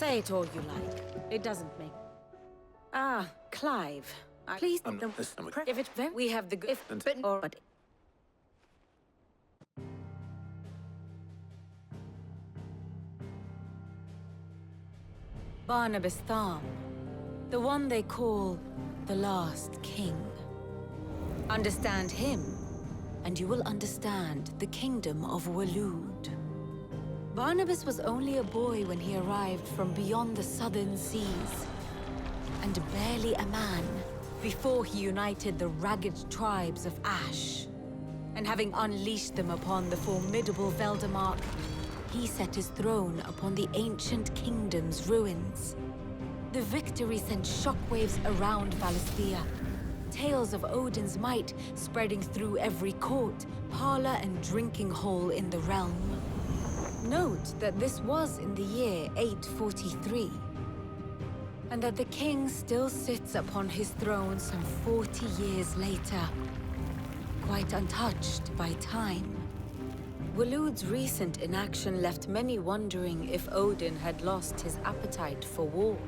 Say it all you like. It doesn't make... Ah, Clive. Please don't... If it... We have the... If... But... Barnabas Tharm. The one they call the last king. Understand him, and you will understand the kingdom of Waloed. Barnabas was only a boy when he arrived from beyond the southern seas, and barely a man before he united the ragged tribes of Ash. And having unleashed them upon the formidable Veldamark, he set his throne upon the ancient kingdom's ruins. The victory sent shockwaves around Valisthea, tales of Odin's might spreading through every court, parlor, and drinking hole in the realm. Note that this was in the year 843, and that the king still sits upon his throne some 40 years later, quite untouched by time. Waloed's recent inaction left many wondering if Odin had lost his appetite for war.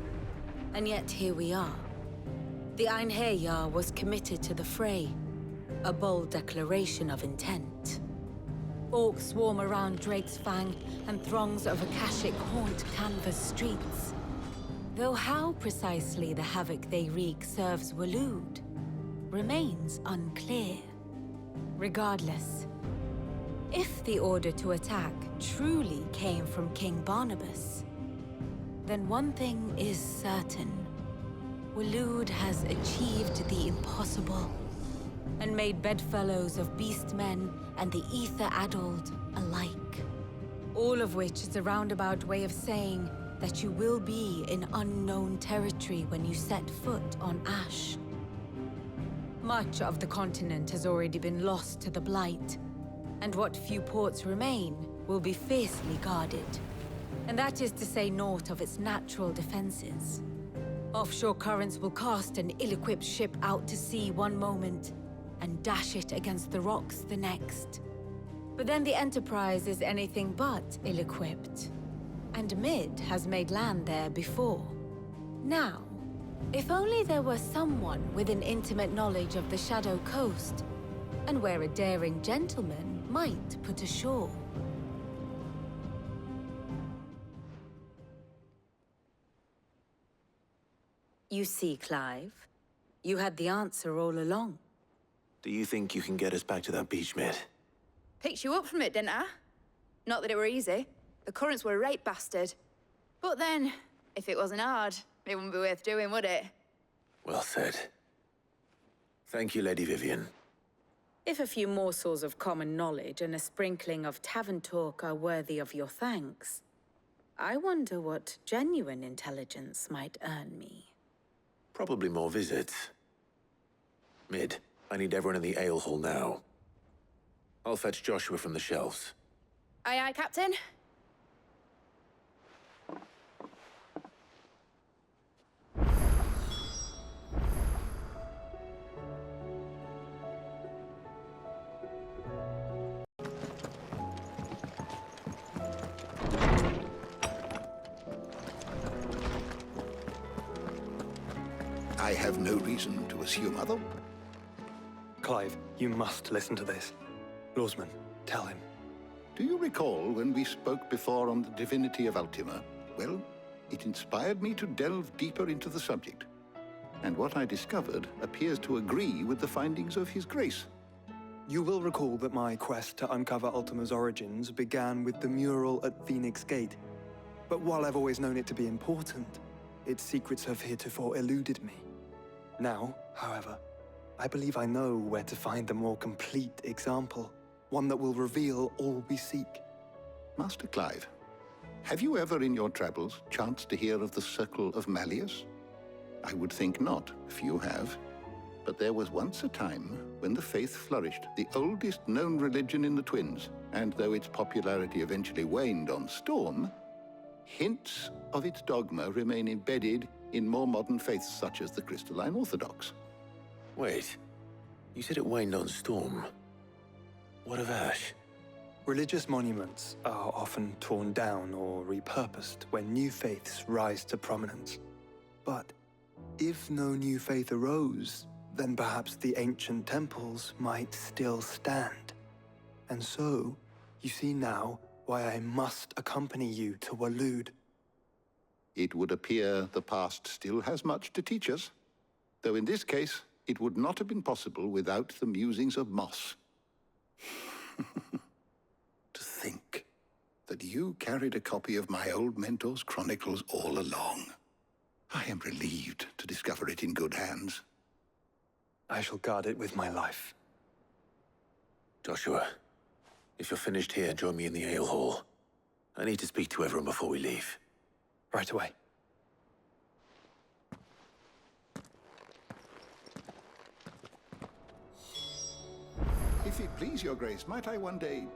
And yet here we are. The Einherjar was committed to the fray, a bold declaration of intent. Orcs swarm around Drake's Fang, and throngs of Akashic haunt Canvas streets. Though how precisely the havoc they wreak serves Waloed remains unclear. Regardless, if the order to attack truly came from King Barnabas, then one thing is certain. Waloed has achieved the impossible, and made bedfellows of beastmen and the ether-addled alike. All of which is a roundabout way of saying that you will be in unknown territory when you set foot on Ash. Much of the continent has already been lost to the Blight, and what few ports remain will be fiercely guarded. And that is to say naught of its natural defenses. Offshore currents will cast an ill-equipped ship out to sea one moment, and dash it against the rocks the next. But then the Enterprise is anything but ill-equipped, and Mid has made land there before. Now, if only there were someone with an intimate knowledge of the Shadow Coast, and where a daring gentleman might put ashore. You see, Clive, you had the answer all along. Do you think you can get us back to that beach, Mid? Picked you up from it, didn't I? Not that it were easy. The currents were a right bastard. But then, if it wasn't hard, it wouldn't be worth doing, would it? Well said. Thank you, Lady Vivian. If a few morsels of common knowledge and a sprinkling of tavern talk are worthy of your thanks, I wonder what genuine intelligence might earn me. Probably more visits. Mid, I need everyone in the ale hall now. I'll fetch Joshua from the shelves. Aye, aye, Captain. I have no reason to assume other. Clive, you must listen to this. Lawsman, tell him. Do you recall when we spoke before on the divinity of Ultima? Well, it inspired me to delve deeper into the subject. And what I discovered appears to agree with the findings of His Grace. You will recall that my quest to uncover Ultima's origins began with the mural at Phoenix Gate. But while I've always known it to be important, its secrets have heretofore eluded me. Now, however, I believe I know where to find the more complete example, one that will reveal all we seek. Master Clive, have you ever in your travels chanced to hear of the Circle of Malleus? I would think not, if you have. But there was once a time when the faith flourished, the oldest known religion in the Twins, and though its popularity eventually waned on Storm, hints of its dogma remain embedded in more modern faiths such as the Crystalline Orthodox. Wait, you said it waned on Storm. What of Ash? Religious monuments are often torn down or repurposed when new faiths rise to prominence. But if no new faith arose, then perhaps the ancient temples might still stand. And so, you see now why I must accompany you to Waloed. It would appear the past still has much to teach us, though in this case, it would not have been possible without the musings of Moss. To think that you carried a copy of my old mentor's chronicles all along. I am relieved to discover it in good hands. I shall guard it with my life. Joshua, if you're finished here, join me in the ale hall. I need to speak to everyone before we leave. Right away. If it please your grace, might I one day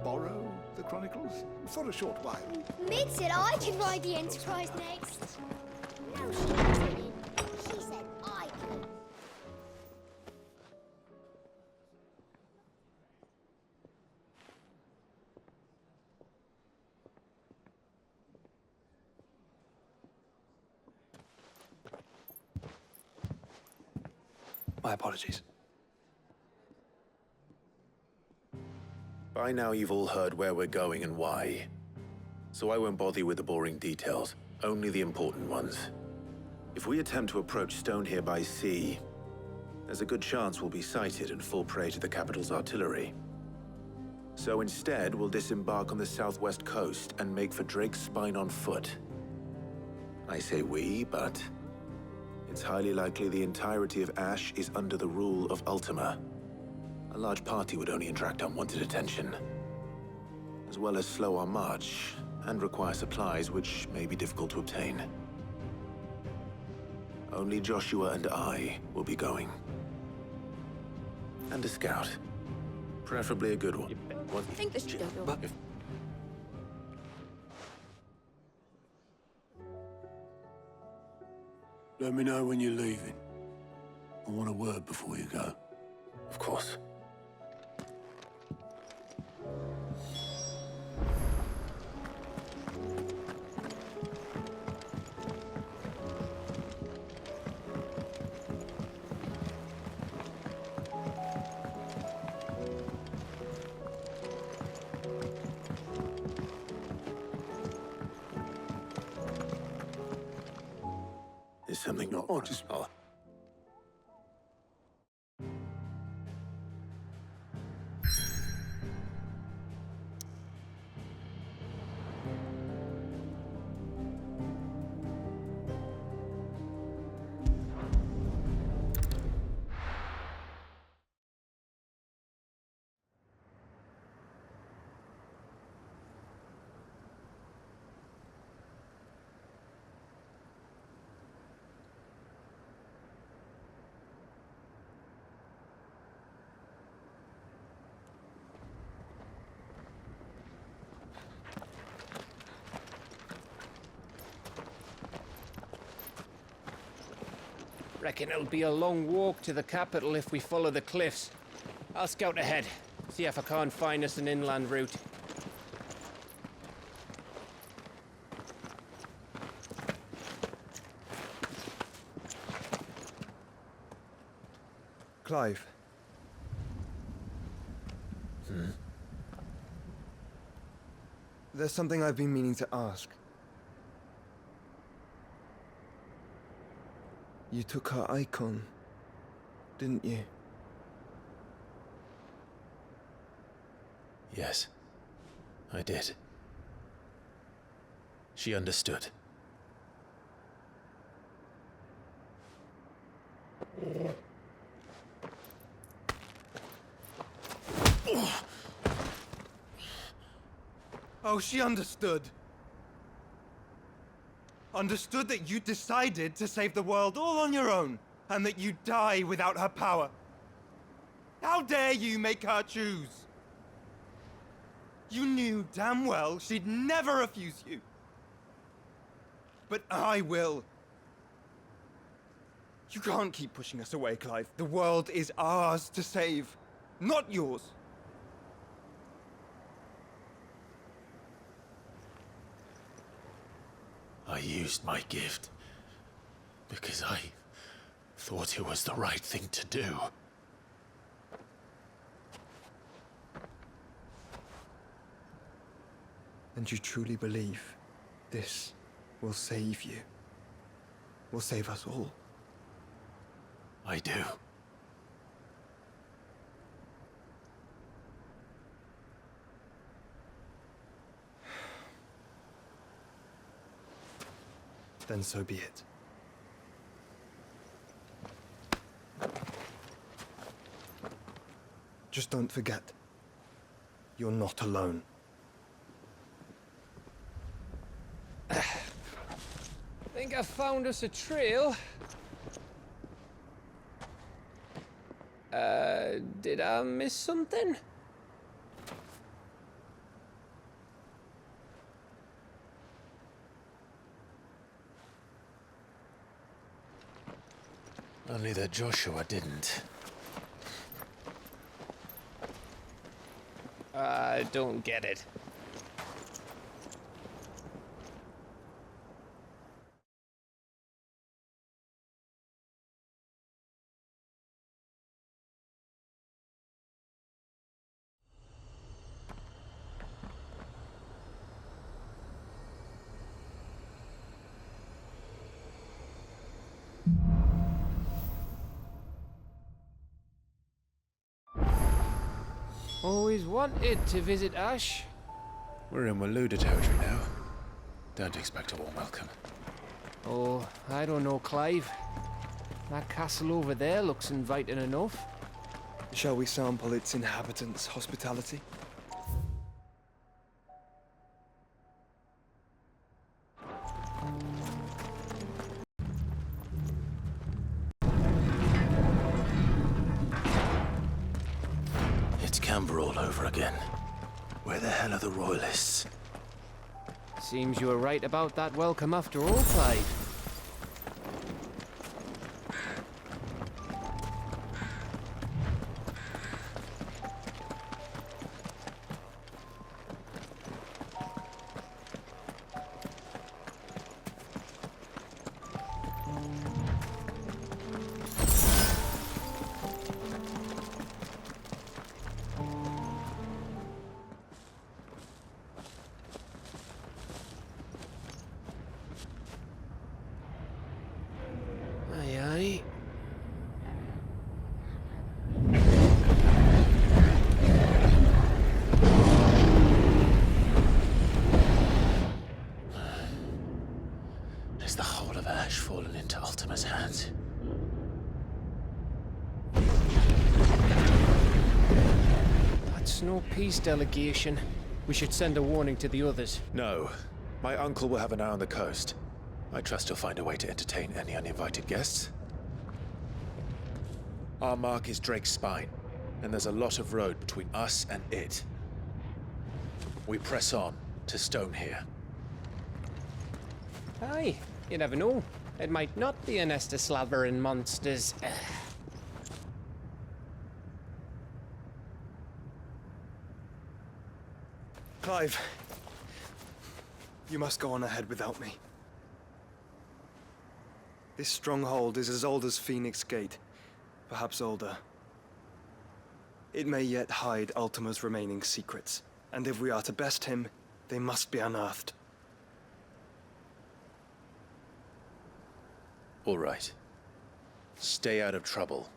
borrow the chronicles for a short while? Mid said I could ride the Enterprise next. No, she didn't. She said I could. My apologies. By now you've all heard where we're going and why. So I won't bother you with the boring details, only the important ones. If we attempt to approach Stone here by sea, there's a good chance we'll be sighted and fall prey to the capital's artillery. So instead, we'll disembark on the southwest coast and make for Drake's Spine on foot. I say we, but it's highly likely the entirety of Ash is under the rule of Ultima. A large party would only attract unwanted attention, as well as slow our march and require supplies which may be difficult to obtain. Only Joshua and I will be going. And a scout. Preferably a good one. I think this should go. If- Let me know when you're leaving. I want a word before you go. Of course. Is something not... Oh, just... Oh. Reckon it'll be a long walk to the capital if we follow the cliffs. I'll scout ahead, see if I can't find us an inland route. Clive. There's something I've been meaning to ask. You took her icon, didn't you? Yes, I did. She understood. Oh, she understood. Understood that you decided to save the world all on your own, and that you'd die without her power. How dare you make her choose? You knew damn well she'd never refuse you. But I will. You can't keep pushing us away, Clive. The world is ours to save, not yours. I used my gift because I thought it was the right thing to do. And you truly believe this will save you? Will save us all? I do. Then so be it. Just don't forget, you're not alone. Think I found us a trail. Did I miss something? Only that Joshua didn't. I don't get it. Always wanted to visit Ash. We're in Waluda territory now. Don't expect a warm welcome. Oh, I don't know, Clive. That castle over there looks inviting enough. Shall we sample its inhabitants' hospitality? It's Canberra all over again. Where the hell are the royalists? Seems you were right about that welcome after all, Clive. Aye, aye. Is the whole of Ash fallen into Ultima's hands? That's no peace delegation. We should send a warning to the others. No. My uncle will have an eye on the coast. I trust he'll find a way to entertain any uninvited guests. Our mark is Drake's Spine, and there's a lot of road between us and it. We press on to Stone here. Aye, you never know. It might not be a nest of slavering monsters. Clive, you must go on ahead without me. This stronghold is as old as Phoenix Gate, perhaps older. It may yet hide Ultima's remaining secrets, and if we are to best him, they must be unearthed. All right. Stay out of trouble.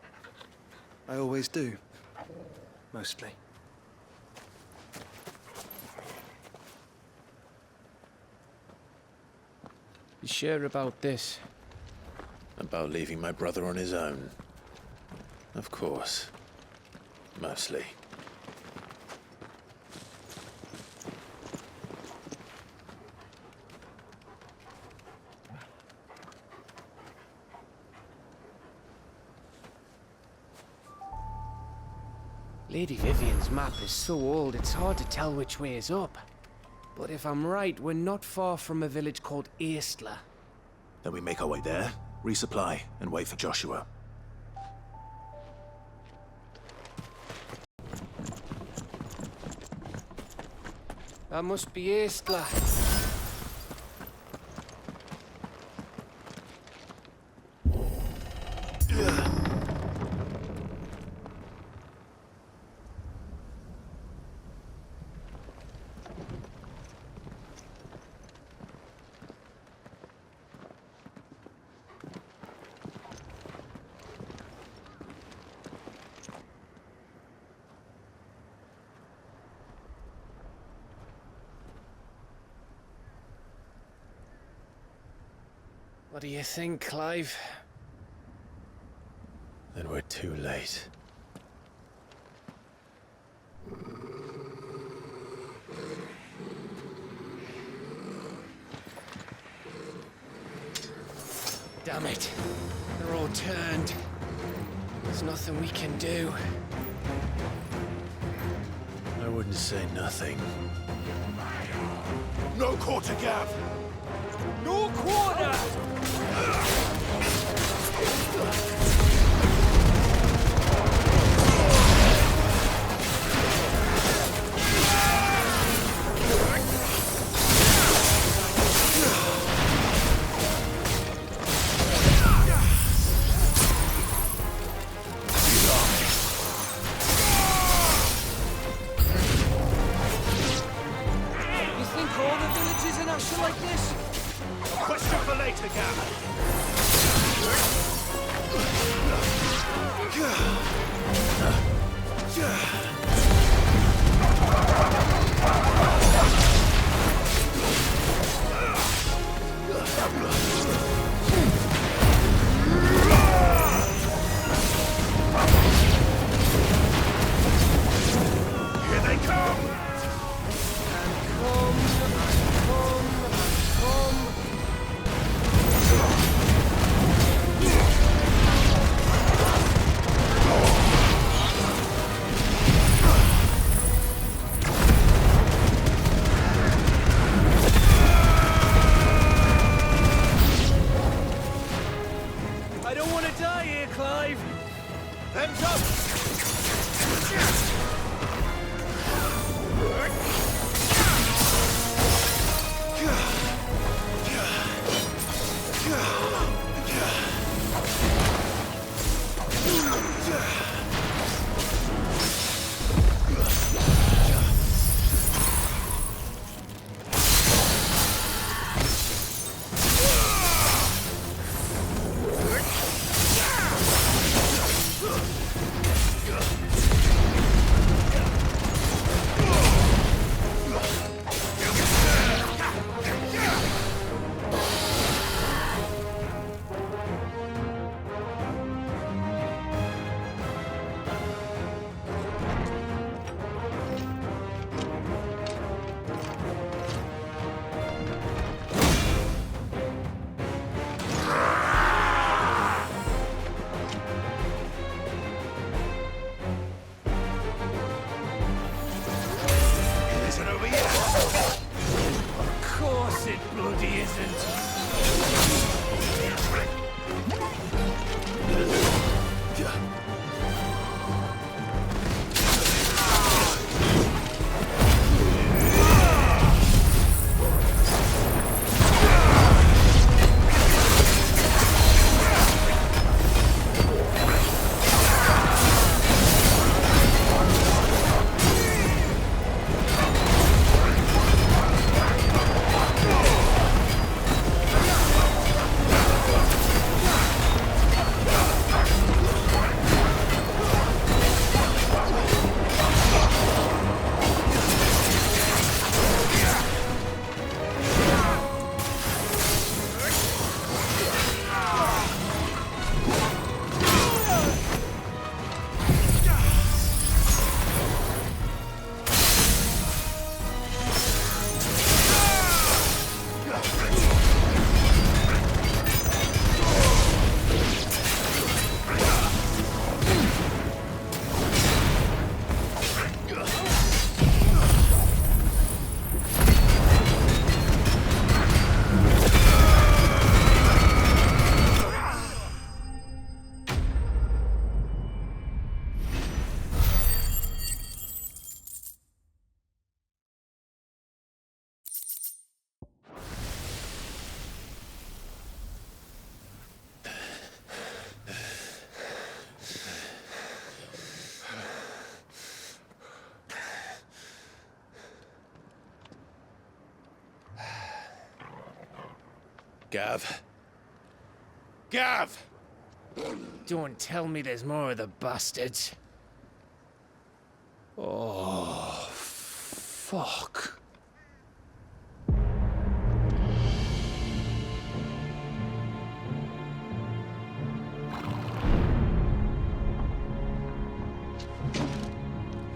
I always do. Mostly. You sure about this? About leaving my brother on his own. Of course. Mostly. Lady Vivian's map is so old it's hard to tell which way is up. But if I'm right, we're not far from a village called Aistla. Then we make our way there, resupply, and wait for Joshua. That must be Aistla. What do you think, Clive? Then we're too late. Damn it. They're all turned. There's nothing we can do. I wouldn't say nothing. No quarter, Gav! No quarter! You think all the villages in Asher like this? Question for later, Gav! Here they come! I don't want to die here, Clive. Them's up! It isn't over yet! Of course it bloody isn't. Gav. Gav! Don't tell me there's more of the bastards. Oh, fuck.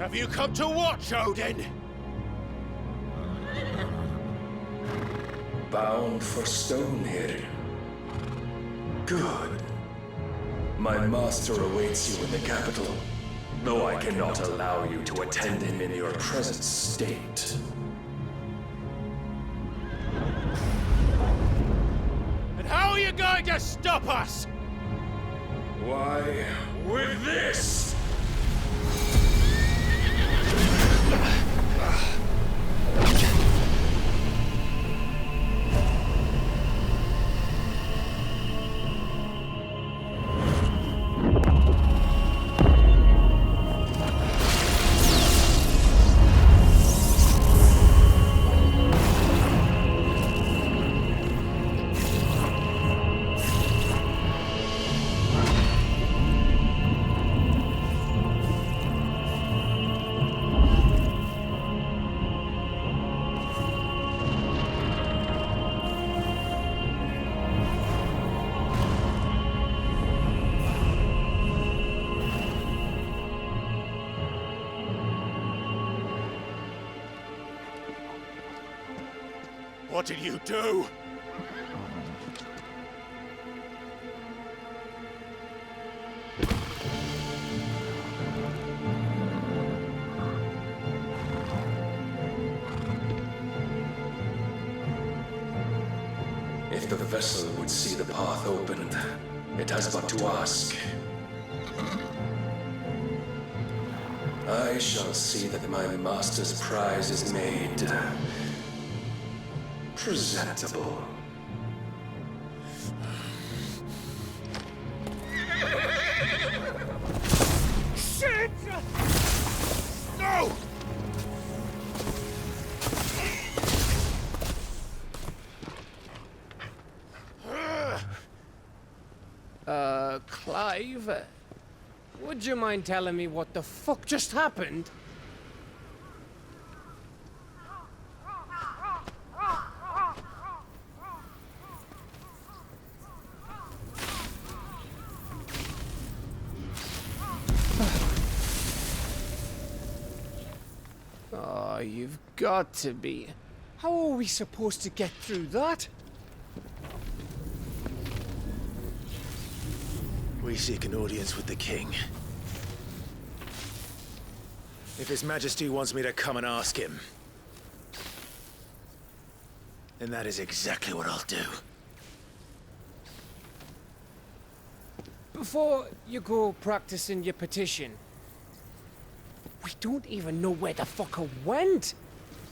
Have you come to watch, Odin? Bound for Stonehill. Good. My master awaits you in the capital, though I cannot allow you to attend him in your present state. And how are you going to stop us? Why, with this! What did you do? If the vessel would see the path opened, it has but to ask. I shall see that my master's prize is made presentable. Shit! No! Clive? Would you mind telling me what the fuck just happened? Oh, you've got to be. How are we supposed to get through that? We seek an audience with the king. If His Majesty wants me to come and ask him, then that is exactly what I'll do. Before you go practicing your petition, we don't even know where the fucker went.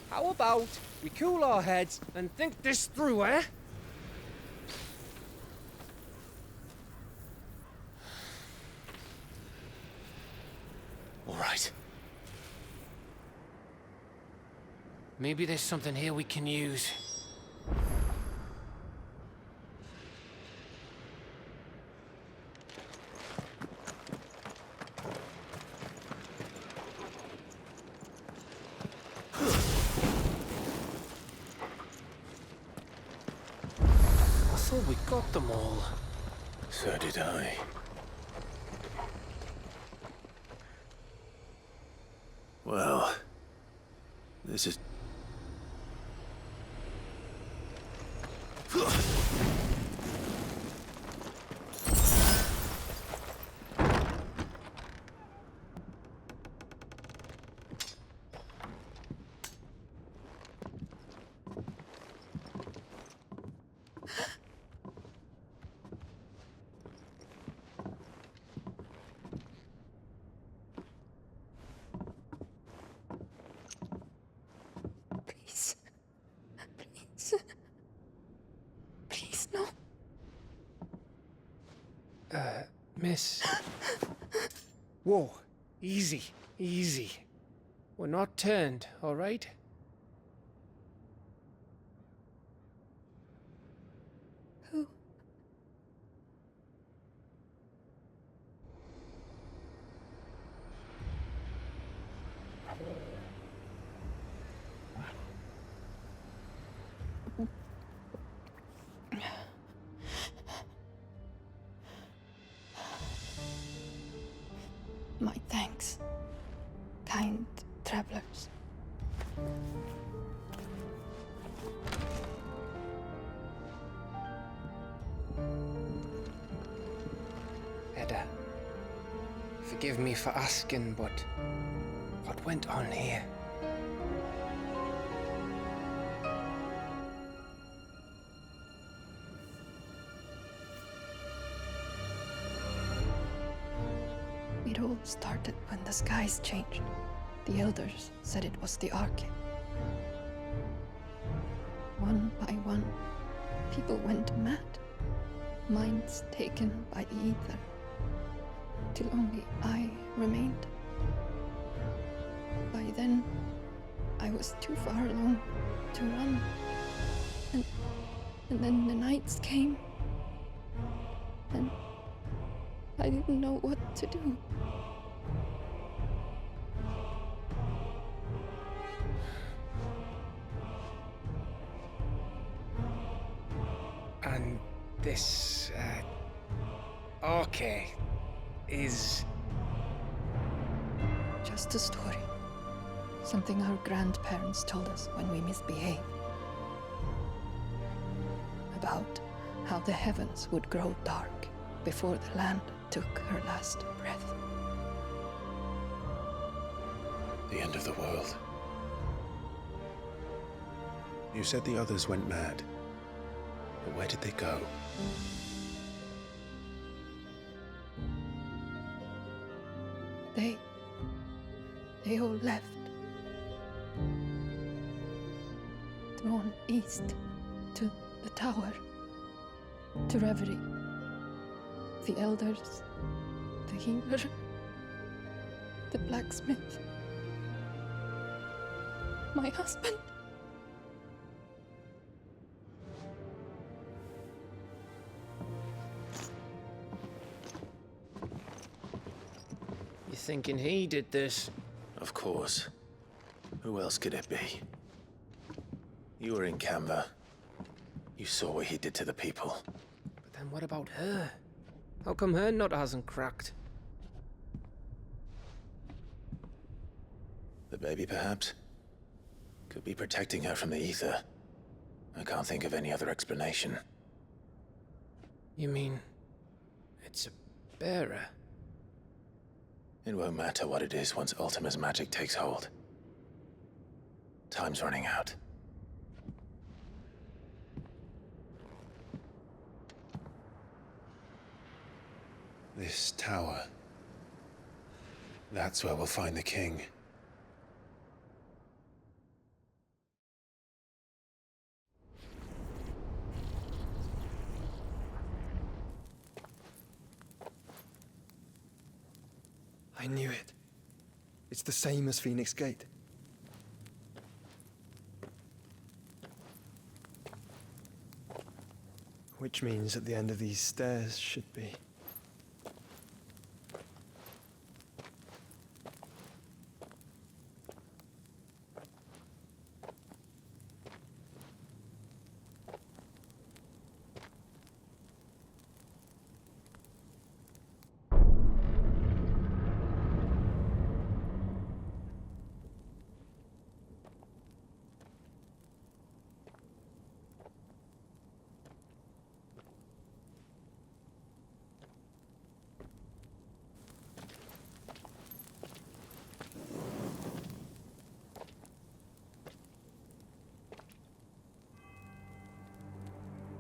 How about we cool our heads and think this through, eh? All right. Maybe there's something here we can use. I thought we got them all. So did I. Well, this is... Please. Please. Please, no. Miss. Whoa. Easy. Easy. We're not turned, all right? Who? My thanks, kind Forgive me for asking, but what went on here? It all started when the skies changed. The elders said it was the Arche. One by one, people went mad. Minds taken by the ether. Till only I remained. By then, I was too far along to run. And then the nights came. And I didn't know what to do. And this, Arche is... Just a story. Something our grandparents told us when we misbehaved. About how the heavens would grow dark before the land took her last breath. The end of the world. You said the others went mad. But where did they go? They all left. Drawn east to the tower, to reverie. The elders, the healer, the blacksmith, my husband. You thinking he did this? Of course. Who else could it be? You were in Canva. You saw what he did to the people. But then what about her? How come her nut hasn't cracked? The baby, perhaps? Could be protecting her from the ether. I can't think of any other explanation. You mean... it's a bearer? It won't matter what it is once Ultima's magic takes hold. Time's running out. This tower. That's where we'll find the king. I knew it. It's the same as Phoenix Gate. Which means at the end of these stairs should be...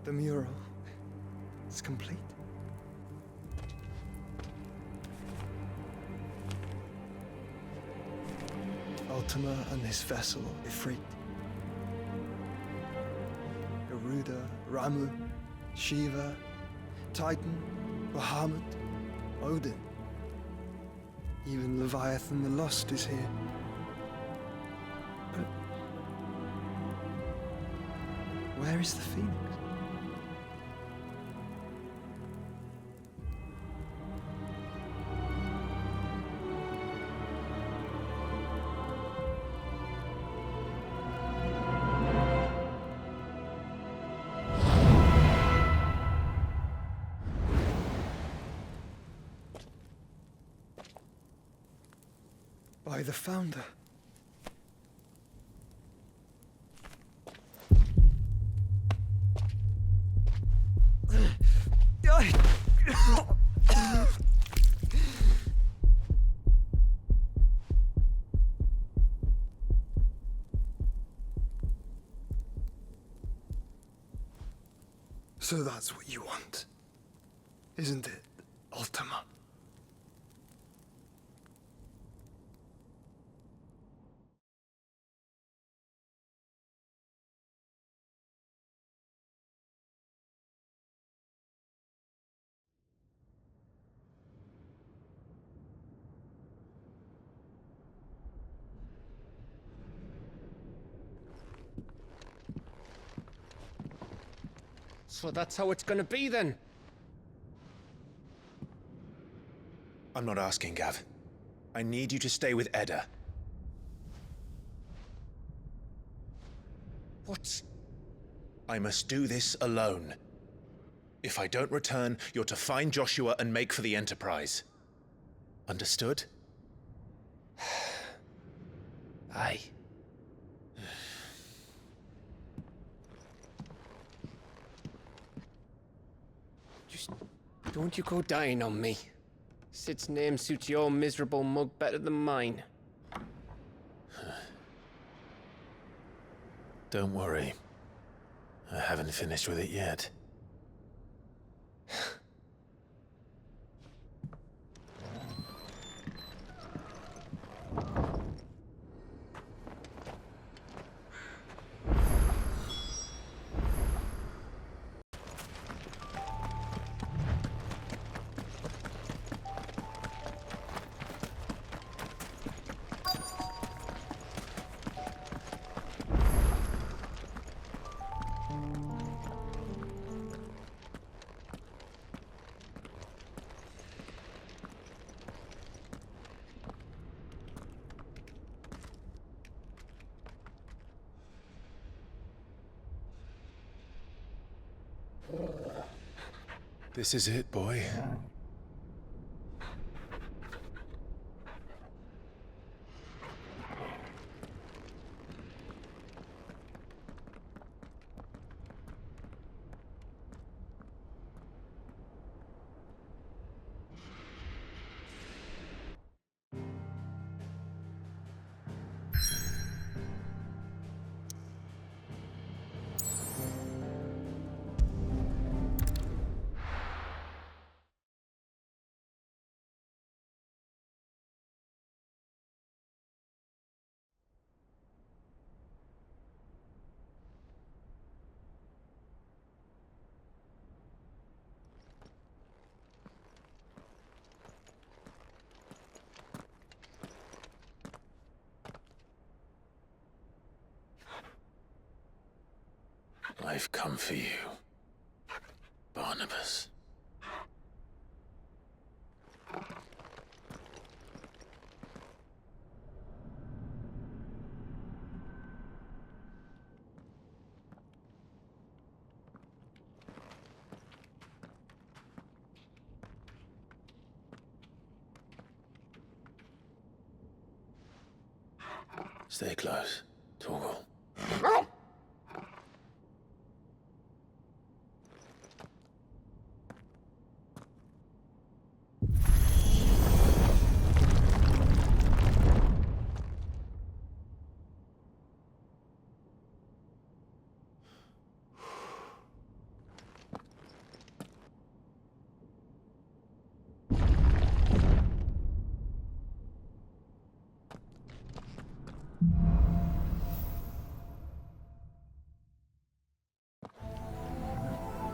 The mural is complete. Ultima and his vessel, Ifrit. Garuda, Ramu, Shiva, Titan, Bahamut, Odin. Even Leviathan the Lost is here. But where is the Phoenix? By the Founder. So that's what you want, isn't it, Ultima? So that's how it's gonna be then? I'm not asking, Gav. I need you to stay with Edda. What? I must do this alone. If I don't return, you're to find Joshua and make for the Enterprise. Understood? Aye. Just don't you go dying on me. Sid's name suits your miserable mug better than mine. Don't worry. I haven't finished with it yet. This is it, boy. I've come for you, Barnabas. Stay close, Torgal.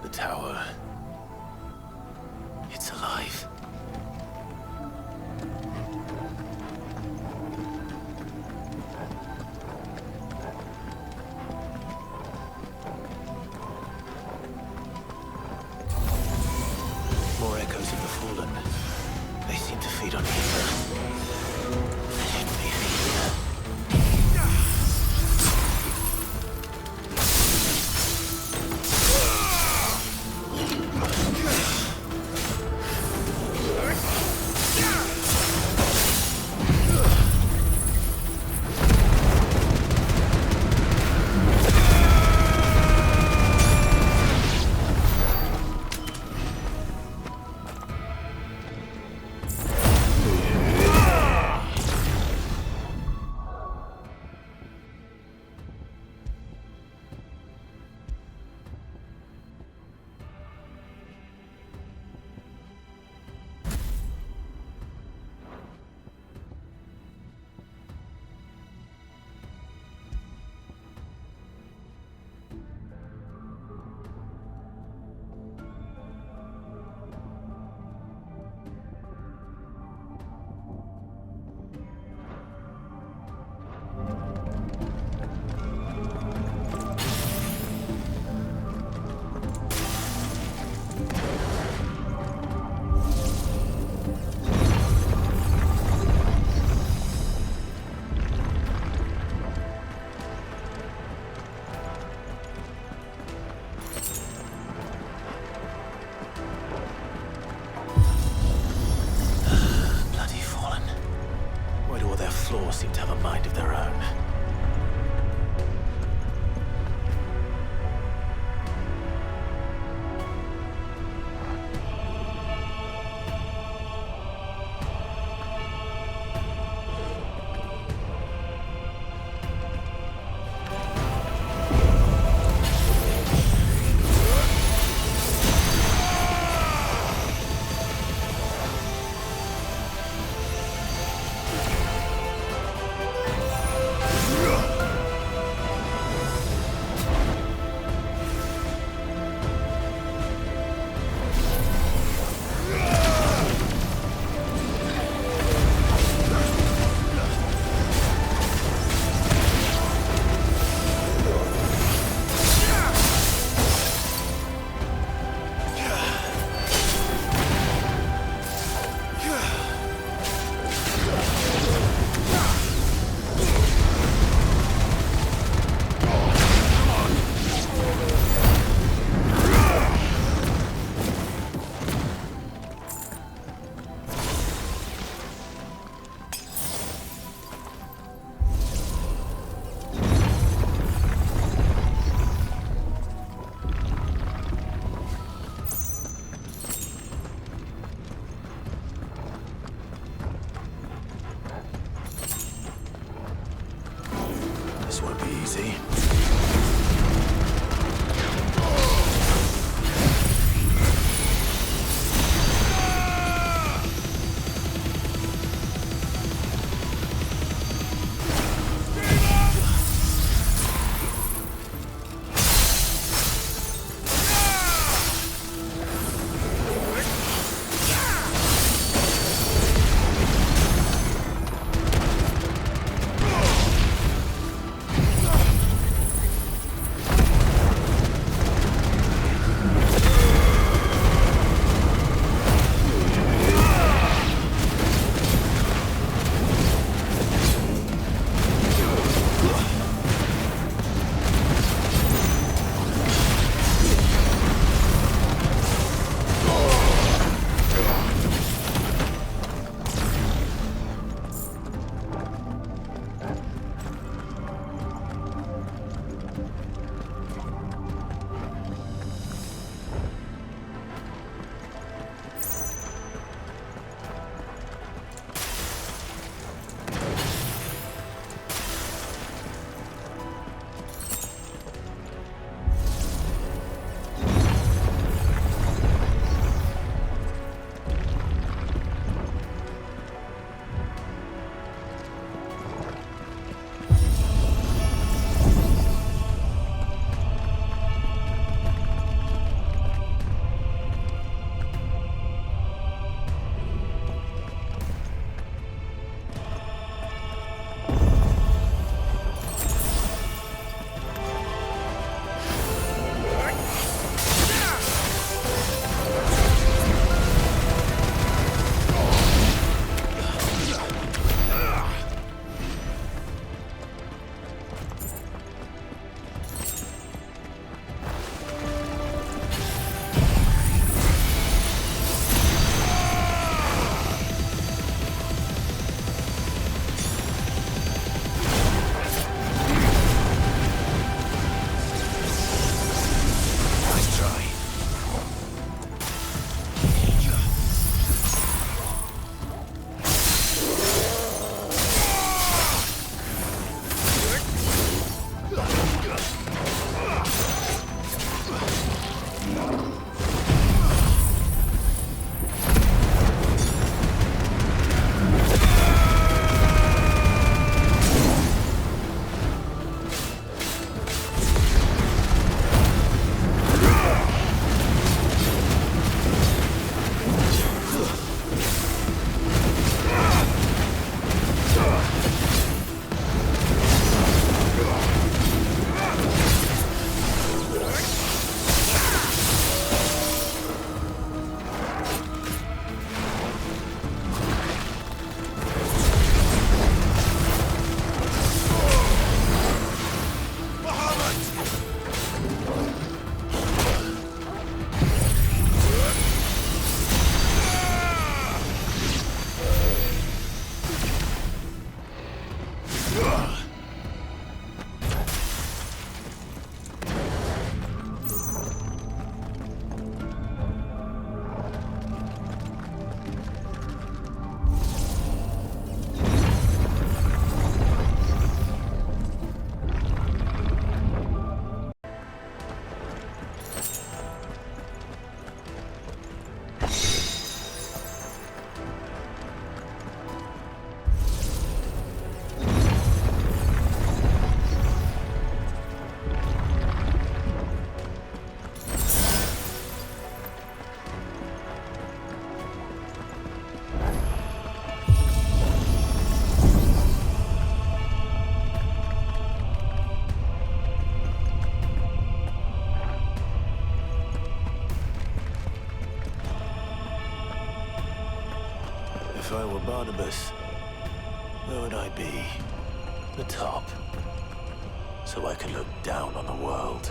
The tower. It's alive. More echoes of the fallen. They seem to feed on ether. There shouldn't be any here. If I were Barnabas, where would I be? The top. So I can look down on the world.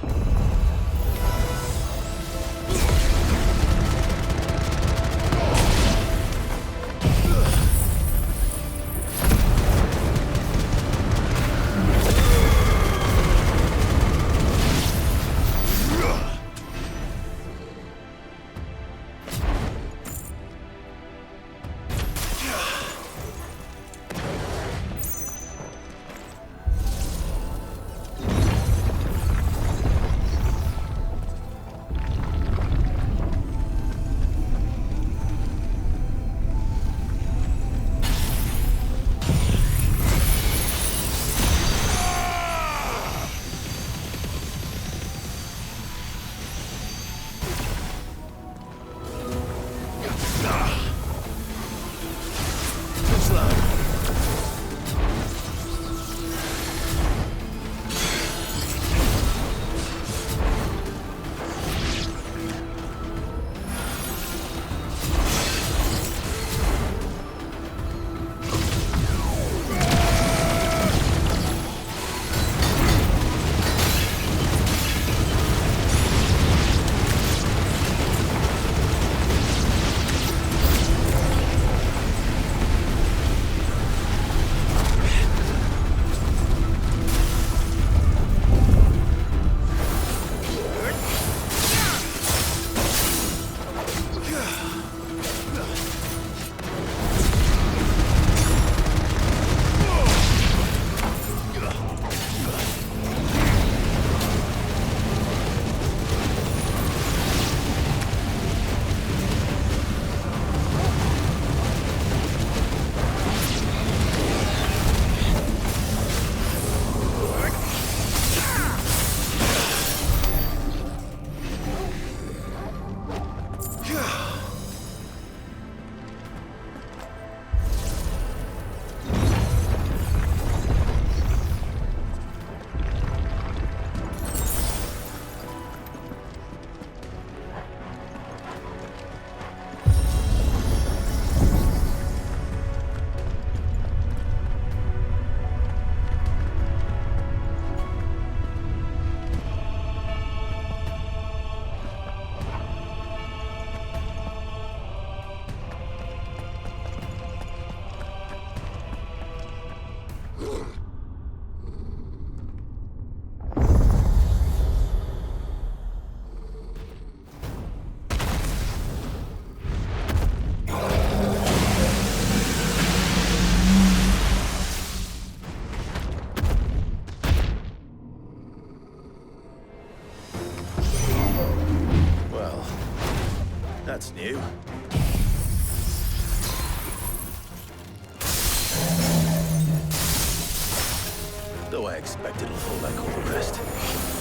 That's new. Though I expect it'll fall like all the rest.